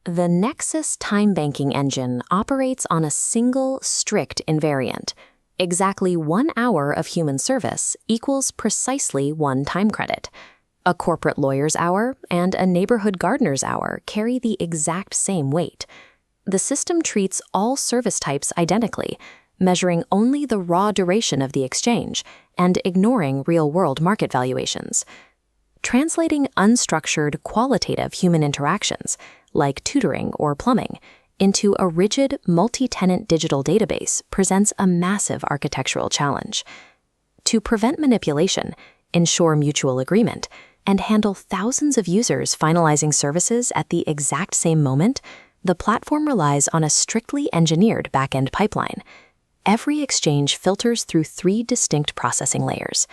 The NEXUS Timebanking Engine operates on a single, strict invariant. Exactly 1 hour of human service equals precisely 1 time credit. A corporate lawyer's hour and a neighborhood gardener's hour carry the exact same weight. The system treats all service types identically, measuring only the raw duration of the exchange and ignoring real-world market valuations. Translating unstructured, qualitative human interactions, like tutoring or plumbing, into a rigid, multi-tenant digital database presents a massive architectural challenge. To prevent manipulation, ensure mutual agreement, and handle thousands of users finalizing services at the exact same moment, the platform relies on a strictly engineered back-end pipeline. Every exchange filters through 3 distinct processing layers: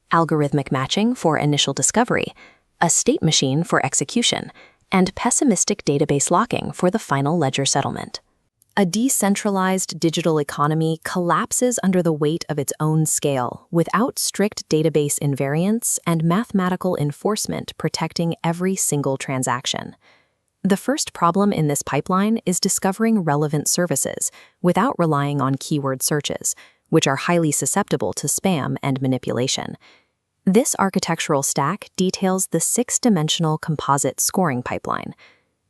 algorithmic matching for initial discovery, a state machine for execution, and pessimistic database locking for the final ledger settlement. A decentralized digital economy collapses under the weight of its own scale, without strict database invariance and mathematical enforcement protecting every single transaction. The first problem in this pipeline is discovering relevant services without relying on keyword searches, which are highly susceptible to spam and manipulation. This architectural stack details the 6-dimensional composite scoring pipeline.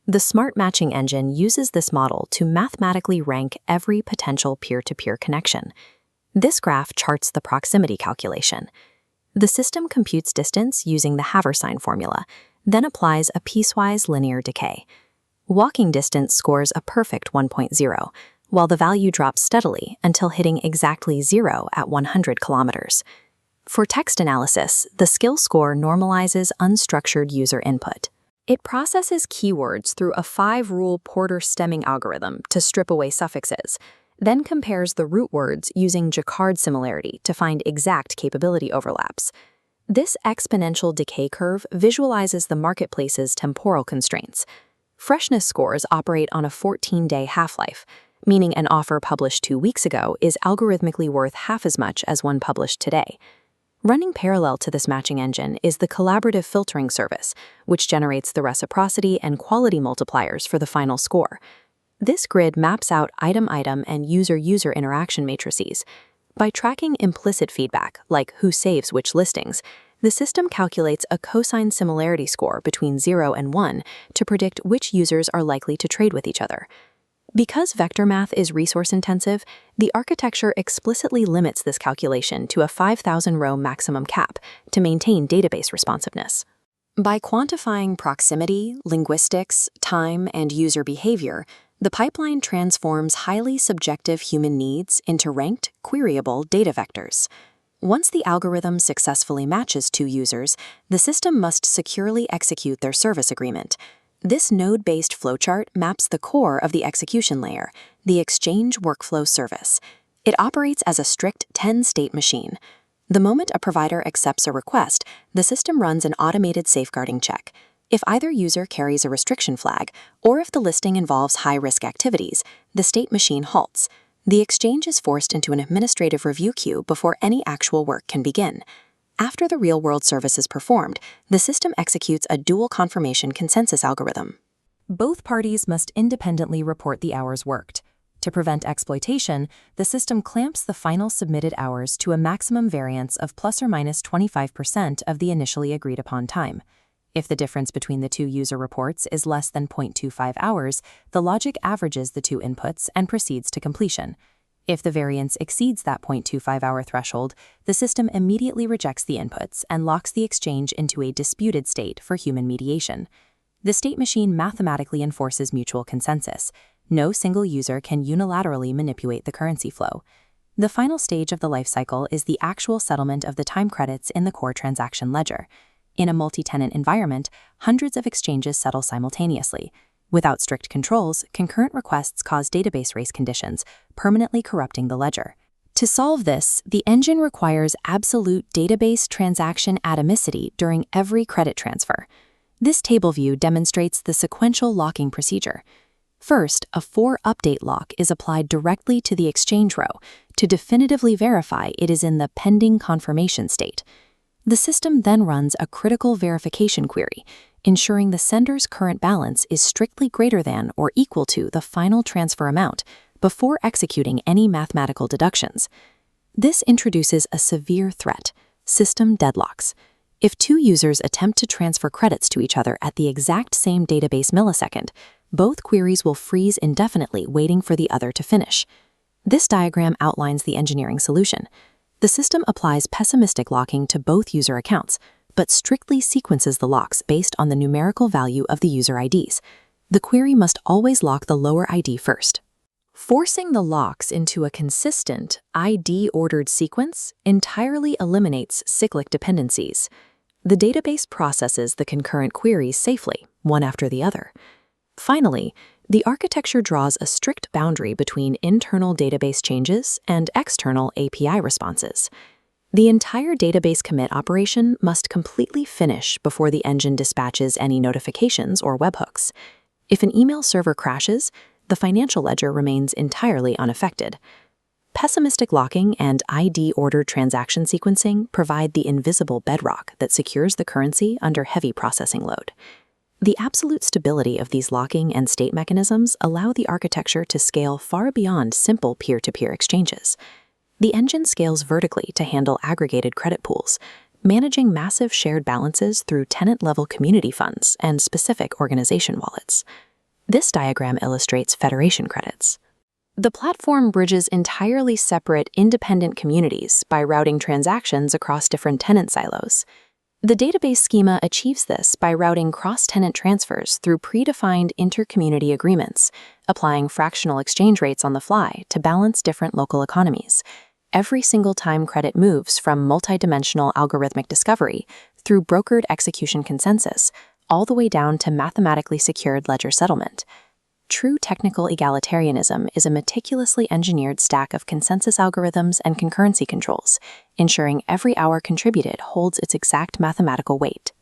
The Smart Matching Engine uses this model to mathematically rank every potential peer-to-peer connection. This graph charts the proximity calculation. The system computes distance using the Haversine formula, then applies a piecewise linear decay. Walking distance scores a perfect 1.0, while the value drops steadily until hitting exactly 0 at 100 kilometers. For text analysis, the skill score normalizes unstructured user input. It processes keywords through a 5-rule Porter stemming algorithm to strip away suffixes, then compares the root words using Jaccard similarity to find exact capability overlaps. This exponential decay curve visualizes the marketplace's temporal constraints. Freshness scores operate on a 14-day half-life, meaning an offer published 2 weeks ago is algorithmically worth half as much as one published today. Running parallel to this matching engine is the collaborative filtering service, which generates the reciprocity and quality multipliers for the final score. This grid maps out item-item and user-user interaction matrices. By tracking implicit feedback, like who saves which listings, the system calculates a cosine similarity score between 0 and 1 to predict which users are likely to trade with each other. Because vector math is resource-intensive, the architecture explicitly limits this calculation to a 5,000-row maximum cap to maintain database responsiveness. By quantifying proximity, linguistics, time, and user behavior, the pipeline transforms highly subjective human needs into ranked, queryable data vectors. Once the algorithm successfully matches 2 users, the system must securely execute their service agreement. This node-based flowchart maps the core of the execution layer, the exchange workflow service. It operates as a strict 10-state machine. The moment a provider accepts a request, the system runs an automated safeguarding check. If either user carries a restriction flag, or if the listing involves high-risk activities, the state machine halts. The exchange is forced into an administrative review queue before any actual work can begin. After the real-world service is performed, the system executes a dual confirmation consensus algorithm. Both parties must independently report the hours worked. To prevent exploitation, the system clamps the final submitted hours to a maximum variance of plus or minus 25% of the initially agreed-upon time. If the difference between the 2 user reports is less than 0.25 hours, the logic averages the 2 inputs and proceeds to completion. If the variance exceeds that 0.25-hour threshold, the system immediately rejects the inputs and locks the exchange into a disputed state for human mediation. The state machine mathematically enforces mutual consensus. No single user can unilaterally manipulate the currency flow. The final stage of the lifecycle is the actual settlement of the time credits in the core transaction ledger. In a multi-tenant environment, hundreds of exchanges settle simultaneously. Without strict controls, concurrent requests cause database race conditions, permanently corrupting the ledger. To solve this, the engine requires absolute database transaction atomicity during every credit transfer. This table view demonstrates the sequential locking procedure. First, a for-update lock is applied directly to the exchange row to definitively verify it is in the pending confirmation state. The system then runs a critical verification query, ensuring the sender's current balance is strictly greater than or equal to the final transfer amount before executing any mathematical deductions. This introduces a severe threat: system deadlocks. If two users attempt to transfer credits to each other at the exact same database millisecond, both queries will freeze indefinitely, waiting for the other to finish. This diagram outlines the engineering solution. The system applies pessimistic locking to both user accounts, but strictly sequences the locks based on the numerical value of the user IDs. The query must always lock the lower ID first. Forcing the locks into a consistent, ID-ordered sequence entirely eliminates cyclic dependencies. The database processes the concurrent queries safely, one after the other. Finally, the architecture draws a strict boundary between internal database changes and external API responses. The entire database commit operation must completely finish before the engine dispatches any notifications or webhooks. If an email server crashes, the financial ledger remains entirely unaffected. Pessimistic locking and ID-ordered transaction sequencing provide the invisible bedrock that secures the currency under heavy processing load. The absolute stability of these locking and state mechanisms allow the architecture to scale far beyond simple peer-to-peer exchanges. The engine scales vertically to handle aggregated credit pools, managing massive shared balances through tenant-level community funds and specific organization wallets. This diagram illustrates federation credits. The platform bridges entirely separate, independent communities by routing transactions across different tenant silos. The database schema achieves this by routing cross-tenant transfers through predefined inter-community agreements, applying fractional exchange rates on the fly to balance different local economies. Every single time credit moves from multidimensional algorithmic discovery through brokered execution consensus, all the way down to mathematically secured ledger settlement. True technical egalitarianism is a meticulously engineered stack of consensus algorithms and concurrency controls, ensuring every hour contributed holds its exact mathematical weight.